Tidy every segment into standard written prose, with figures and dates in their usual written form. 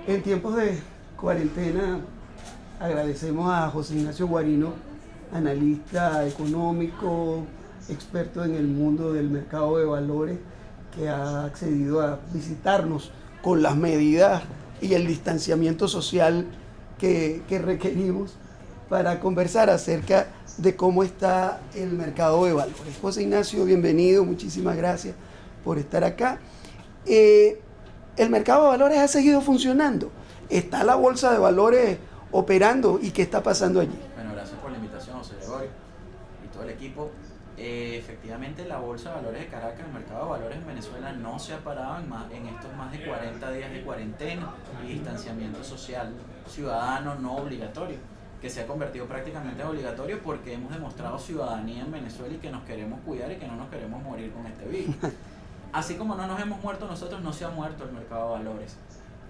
En tiempos de cuarentena agradecemos a José Ignacio Guarino, analista económico, experto en el mundo del mercado de valores, que ha accedido a visitarnos con las medidas y el distanciamiento social que requerimos para conversar acerca de cómo está el mercado de valores. José Ignacio, bienvenido, muchísimas gracias por estar acá. El mercado de valores ha seguido funcionando. ¿Está la bolsa de valores operando y qué está pasando allí? Bueno, gracias por la invitación, José Gregorio, y todo el equipo. Efectivamente, la Bolsa de Valores de Caracas, el mercado de valores en Venezuela no se ha parado en estos más de 40 días de cuarentena y distanciamiento social ciudadano no obligatorio, que se ha convertido prácticamente en obligatorio porque hemos demostrado ciudadanía en Venezuela y que nos queremos cuidar y que no nos queremos morir con este virus. Así como no nos hemos muerto nosotros, no se ha muerto el mercado de valores.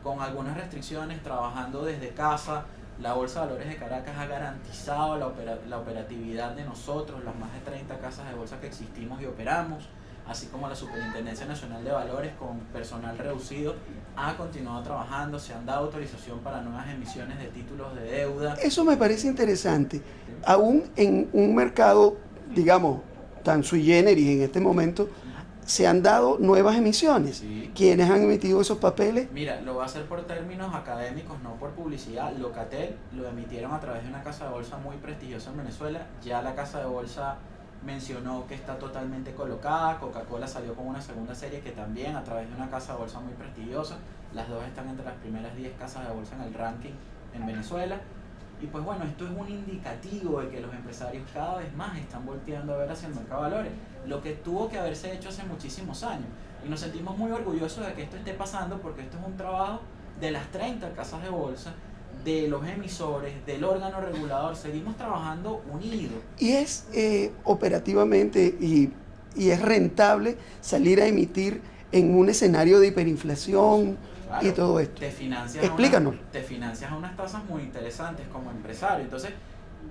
Con algunas restricciones, trabajando desde casa, la Bolsa de Valores de Caracas ha garantizado la operatividad de nosotros, las más de 30 casas de bolsa que existimos y operamos, así como la Superintendencia Nacional de Valores con personal reducido ha continuado trabajando, se han dado autorización para nuevas emisiones de títulos de deuda. Eso me parece interesante. Aún en un mercado, digamos, tan sui generis en este momento, se han dado nuevas emisiones. Sí. ¿Quiénes han emitido esos papeles? Mira, lo va a hacer por términos académicos, no por publicidad. Locatel lo emitieron a través de una casa de bolsa muy prestigiosa en Venezuela. Ya la casa de bolsa mencionó que está totalmente colocada. Coca-Cola salió con una segunda serie que también a través de una casa de bolsa muy prestigiosa. Las dos están entre las primeras 10 casas de bolsa en el ranking en Venezuela. Y pues bueno, esto es un indicativo de que los empresarios cada vez más están volteando a ver hacia el mercado de valores, lo que tuvo que haberse hecho hace muchísimos años. Y nos sentimos muy orgullosos de que esto esté pasando porque esto es un trabajo de las 30 casas de bolsa, de los emisores, del órgano regulador. Seguimos trabajando unidos. Y es operativamente y es rentable salir a emitir en un escenario de hiperinflación. Claro, y todo esto. Explícanos. Te financias a unas tasas muy interesantes como empresario. Entonces,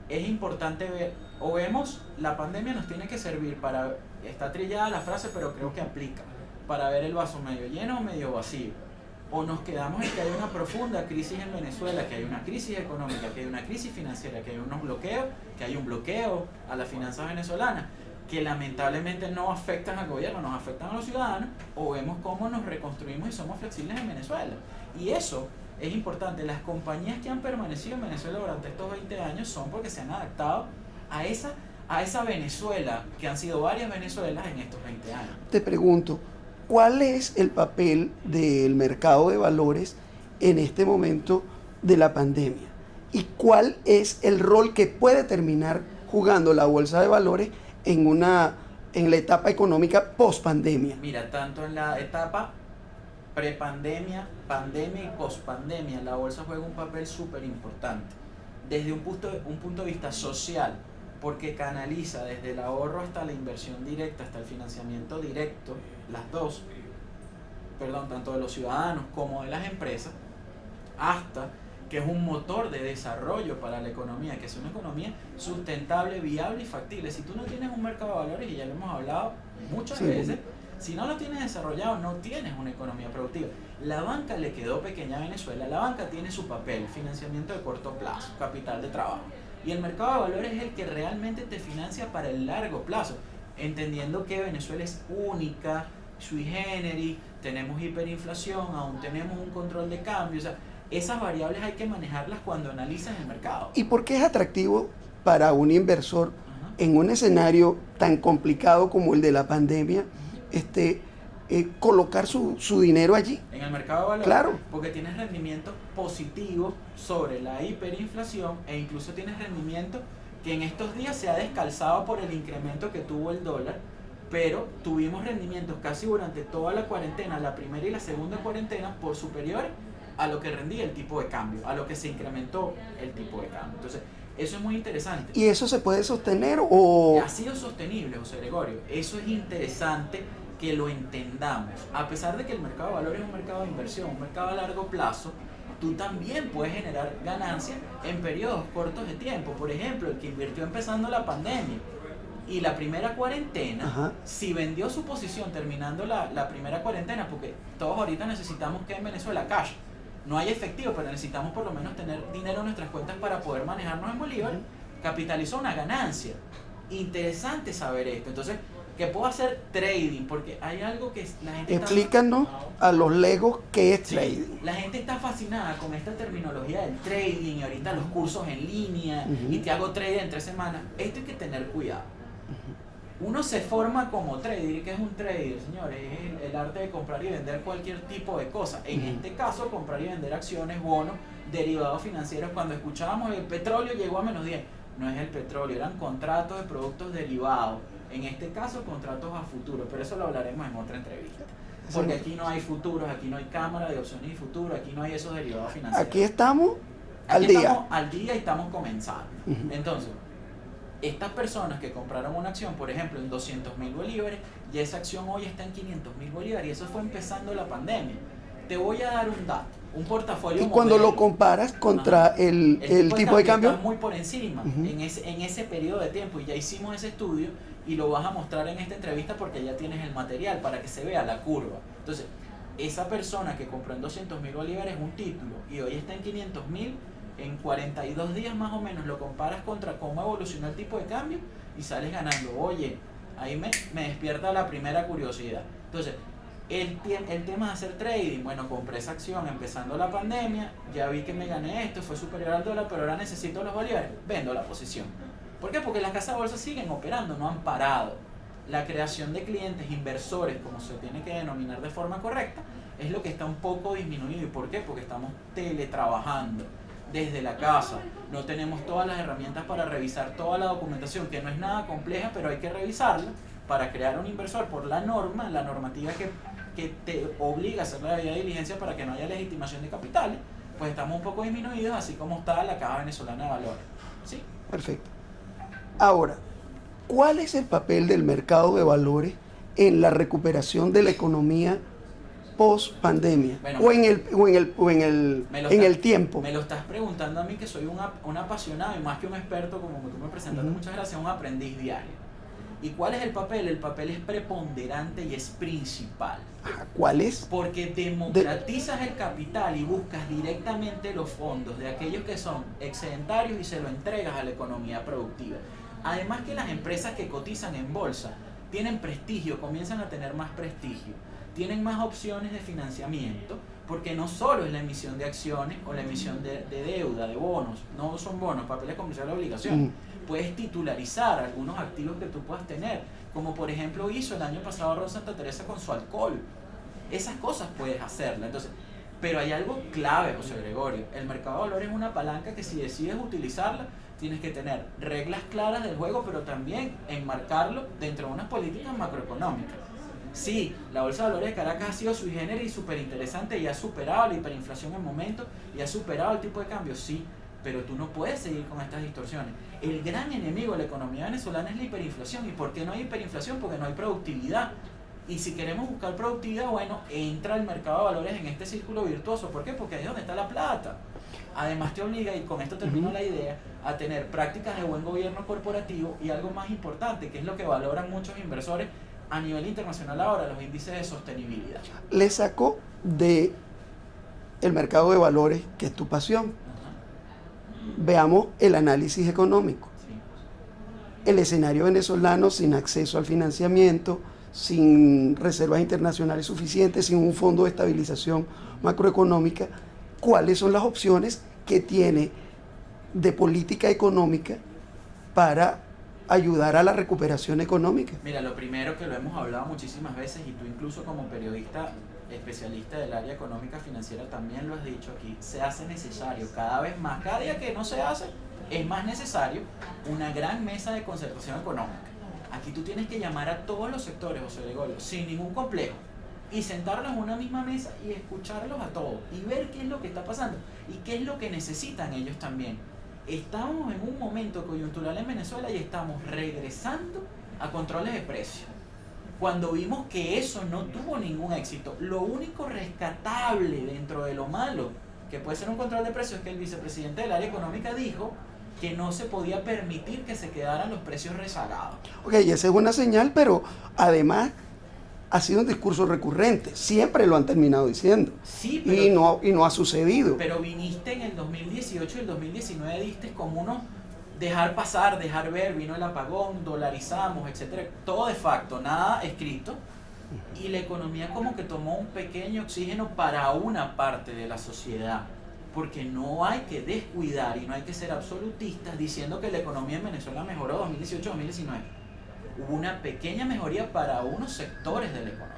es importante ver, o vemos, la pandemia nos tiene que servir para, está trillada la frase, pero creo que aplica, para ver el vaso medio lleno o medio vacío. O nos quedamos en que hay una profunda crisis en Venezuela, que hay una crisis económica, que hay una crisis financiera, que hay unos bloqueos, que hay un bloqueo a las finanzas venezolanas, que lamentablemente no afectan al gobierno, nos afectan a los ciudadanos, o vemos cómo nos reconstruimos y somos flexibles en Venezuela. Y eso es importante. Las compañías que han permanecido en Venezuela durante estos 20 años son porque se han adaptado a esa Venezuela, que han sido varias Venezuelas en estos 20 años. Te pregunto, ¿cuál es el papel del mercado de valores en este momento de la pandemia? ¿Y cuál es el rol que puede terminar jugando la bolsa de valores en la etapa económica post-pandemia? Mira, tanto en la etapa prepandemia, pandemia y post-pandemia, la bolsa juega un papel súper importante. Desde un punto de vista social, porque canaliza desde el ahorro hasta la inversión directa, hasta el financiamiento directo, tanto de los ciudadanos como de las empresas, hasta que es un motor de desarrollo para la economía, que es una economía sustentable, viable y factible. Si tú no tienes un mercado de valores, y ya lo hemos hablado muchas veces, si no lo tienes desarrollado, no tienes una economía productiva. La banca le quedó pequeña a Venezuela. La banca tiene su papel, financiamiento de corto plazo, capital de trabajo. Y el mercado de valores es el que realmente te financia para el largo plazo, entendiendo que Venezuela es única, sui generis, tenemos hiperinflación, aún tenemos un control de cambio, o sea, esas variables hay que manejarlas cuando analizan el mercado. ¿Y por qué es atractivo para un inversor en un escenario tan complicado como el de la pandemia colocar su dinero allí? En el mercado de valores, claro, porque tienes rendimientos positivos sobre la hiperinflación e incluso tienes rendimiento que en estos días se ha descalzado por el incremento que tuvo el dólar, pero tuvimos rendimientos casi durante toda la cuarentena, la primera y la segunda cuarentena, por superiores a lo que rendía el tipo de cambio, a lo que se incrementó el tipo de cambio. Entonces, eso es muy interesante. ¿Y eso se puede sostener o...? Ha sido sostenible, José Gregorio. Eso es interesante que lo entendamos. A pesar de que el mercado de valores es un mercado de inversión, un mercado a largo plazo, tú también puedes generar ganancias en periodos cortos de tiempo. Por ejemplo, el que invirtió empezando la pandemia y la primera cuarentena, si vendió su posición terminando la primera cuarentena, porque todos ahorita necesitamos que en Venezuela cash, no hay efectivo, pero necesitamos por lo menos tener dinero en nuestras cuentas para poder manejarnos en bolívar, capitalizó una ganancia. Interesante saber esto. Entonces, ¿qué puedo hacer? Trading, porque hay algo que la gente Explícanos a los legos qué es trading. La gente está fascinada con esta terminología del trading y ahorita los cursos en línea y te hago trading en 3 semanas. Esto hay que tener cuidado. Uno se forma como trader. ¿Qué es un trader, señores? Es el arte de comprar y vender cualquier tipo de cosa. En este caso, comprar y vender acciones, bonos, derivados financieros. Cuando escuchábamos el petróleo llegó a -10. No es el petróleo, eran contratos de productos derivados. En este caso, contratos a futuro. Pero eso lo hablaremos en otra entrevista. Porque aquí no hay futuros, aquí no hay cámara de opciones y futuros, aquí no hay esos derivados financieros. Aquí estamos al día. Estamos al día y estamos comenzando. Entonces, estas personas que compraron una acción, por ejemplo, en 200.000 bolívares, y esa acción hoy está en 500.000 bolívares, y eso fue empezando la pandemia. Te voy a dar un dato, un portafolio. Y cuando lo comparas contra el tipo de cambio, está muy por encima en ese periodo de tiempo, y ya hicimos ese estudio y lo vas a mostrar en esta entrevista porque ya tienes el material para que se vea la curva. Entonces, esa persona que compró en 200.000 bolívares un título y hoy está en 500.000, en 42 días más o menos lo comparas contra cómo evolucionó el tipo de cambio y sales ganando. Oye, ahí me despierta la primera curiosidad. Entonces, el tema de hacer trading, bueno, compré esa acción empezando la pandemia, ya vi que me gané esto, fue superior al dólar, pero ahora necesito los bolívares, vendo la posición. ¿Por qué? Porque las casas de bolsa siguen operando, no han parado. La creación de clientes, inversores, como se tiene que denominar de forma correcta, es lo que está un poco disminuido. ¿Y por qué? Porque estamos teletrabajando desde la casa. No tenemos todas las herramientas para revisar toda la documentación, que no es nada compleja, pero hay que revisarla para crear un inversor por la normativa que te obliga a hacer la debida diligencia para que no haya legitimación de capitales. Pues estamos un poco disminuidos, así como está la Caja Venezolana de Valores. ¿Sí? Perfecto. Ahora, ¿cuál es el papel del mercado de valores en la recuperación de la economía post pandemia? Bueno, en el tiempo. Me lo estás preguntando a mí, que soy un apasionado y más que un experto, como tú me presentaste, muchas gracias, un aprendiz diario. ¿Y cuál es el papel? El papel es preponderante y es principal. ¿Cuál es? Porque democratizas el capital y buscas directamente los fondos de aquellos que son excedentarios y se lo entregas a la economía productiva. Además que las empresas que cotizan en bolsa tienen prestigio, comienzan a tener más prestigio, tienen más opciones de financiamiento, porque no solo es la emisión de acciones o la emisión de deuda, de bonos, no son bonos, papeles comerciales de obligación. Puedes titularizar algunos activos que tú puedas tener, como por ejemplo hizo el año pasado Ron Santa Teresa con su alcohol. Esas cosas puedes hacerlas. Entonces, pero hay algo clave, José Gregorio. El mercado de valores es una palanca que si decides utilizarla, tienes que tener reglas claras del juego, pero también enmarcarlo dentro de unas políticas macroeconómicas. Sí, la Bolsa de Valores de Caracas ha sido sui generis y súper interesante y ha superado la hiperinflación en momentos y ha superado el tipo de cambio, sí, pero tú no puedes seguir con estas distorsiones. El gran enemigo de la economía venezolana es la hiperinflación. ¿Y por qué no hay hiperinflación? Porque no hay productividad. Y si queremos buscar productividad, bueno, entra el mercado de valores en este círculo virtuoso. ¿Por qué? Porque ahí es donde está la plata. Además te obliga, y con esto termino la idea, a tener prácticas de buen gobierno corporativo y algo más importante, que es lo que valoran muchos inversores a nivel internacional ahora, los índices de sostenibilidad. Le saco de el mercado de valores, que es tu pasión. Veamos el análisis económico. Sí. El escenario venezolano sin acceso al financiamiento, sin reservas internacionales suficientes, sin un fondo de estabilización macroeconómica. ¿Cuáles son las opciones que tiene de política económica para ayudar a la recuperación económica? Mira, lo primero, que lo hemos hablado muchísimas veces y tú incluso como periodista especialista del área económica financiera también lo has dicho aquí, se hace necesario cada vez más, cada día que no se hace, es más necesario una gran mesa de concertación económica. Aquí tú tienes que llamar a todos los sectores, José Gregorio, sin ningún complejo, y sentarlos en una misma mesa y escucharlos a todos y ver qué es lo que está pasando y qué es lo que necesitan ellos también. Estamos en un momento coyuntural en Venezuela y estamos regresando a controles de precios. Cuando vimos que eso no tuvo ningún éxito, lo único rescatable dentro de lo malo que puede ser un control de precios es que el vicepresidente del área económica dijo que no se podía permitir que se quedaran los precios rezagados. Ok, esa es una señal, pero además ha sido un discurso recurrente, siempre lo han terminado diciendo. Sí, pero, Y no ha sucedido. pero viniste en el 2018 y el 2019 diste como uno dejar pasar, dejar ver, vino el apagón, dolarizamos, etcétera, todo de facto, nada escrito, y la economía como que tomó un pequeño oxígeno para una parte de la sociedad, porque no hay que descuidar y no hay que ser absolutistas diciendo que la economía en Venezuela mejoró 2018-2019. Hubo una pequeña mejoría para unos sectores de la economía.